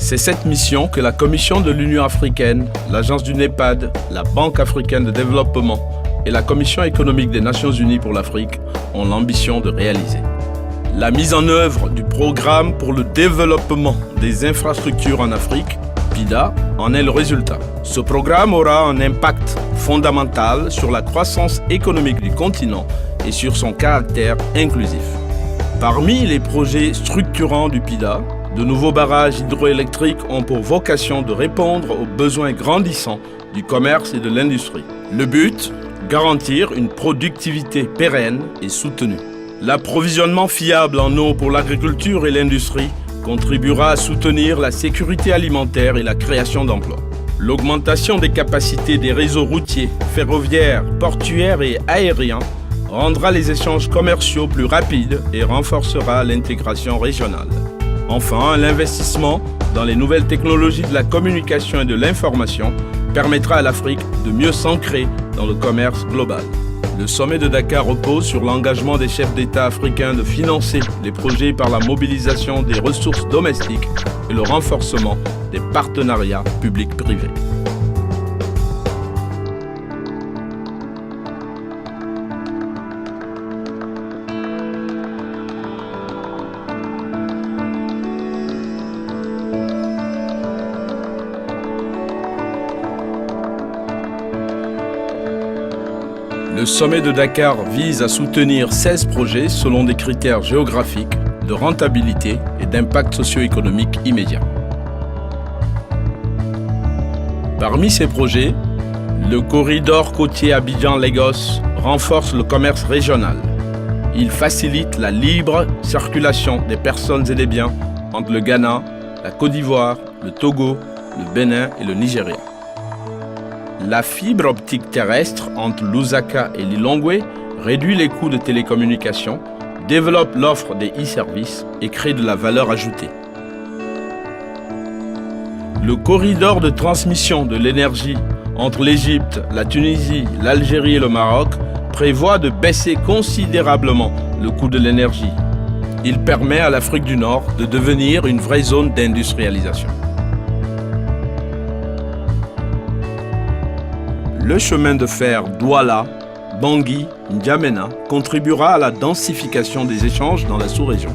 C'est cette mission que la Commission de l'Union africaine, l'Agence du NEPAD, la Banque africaine de développement et la Commission économique des Nations unies pour l'Afrique ont l'ambition de réaliser. La mise en œuvre du Programme pour le développement des infrastructures en Afrique, PIDA, en est le résultat. Ce programme aura un impact fondamental sur la croissance économique du continent et sur son caractère inclusif. Parmi les projets structurants du PIDA, de nouveaux barrages hydroélectriques ont pour vocation de répondre aux besoins grandissants du commerce et de l'industrie. Le but, garantir une productivité pérenne et soutenue. L'approvisionnement fiable en eau pour l'agriculture et l'industrie contribuera à soutenir la sécurité alimentaire et la création d'emplois. L'augmentation des capacités des réseaux routiers, ferroviaires, portuaires et aériens rendra les échanges commerciaux plus rapides et renforcera l'intégration régionale. Enfin, l'investissement dans les nouvelles technologies de la communication et de l'information permettra à l'Afrique de mieux s'ancrer dans le commerce global. Le sommet de Dakar repose sur l'engagement des chefs d'État africains de financer les projets par la mobilisation des ressources domestiques et le renforcement des partenariats publics-privés. Le sommet de Dakar vise à soutenir 16 projets selon des critères géographiques, de rentabilité et d'impact socio-économique immédiat. Parmi ces projets, le corridor côtier Abidjan-Lagos renforce le commerce régional. Il facilite la libre circulation des personnes et des biens entre le Ghana, la Côte d'Ivoire, le Togo, le Bénin et le Nigeria. La fibre optique terrestre entre Lusaka et Lilongwe réduit les coûts de télécommunications, développe l'offre des e-services et crée de la valeur ajoutée. Le corridor de transmission de l'énergie entre l'Égypte, la Tunisie, l'Algérie et le Maroc prévoit de baisser considérablement le coût de l'énergie. Il permet à l'Afrique du Nord de devenir une vraie zone d'industrialisation. Le chemin de fer Douala, Bangui, N'Djamena contribuera à la densification des échanges dans la sous-région.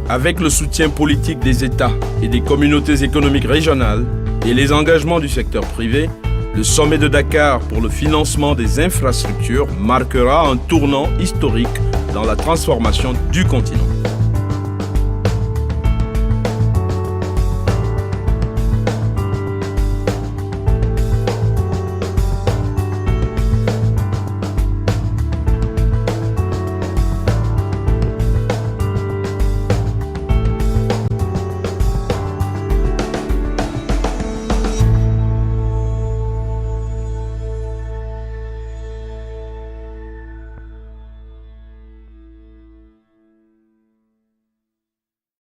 Avec le soutien politique des États et des communautés économiques régionales et les engagements du secteur privé, le sommet de Dakar pour le financement des infrastructures marquera un tournant historique dans la transformation du continent.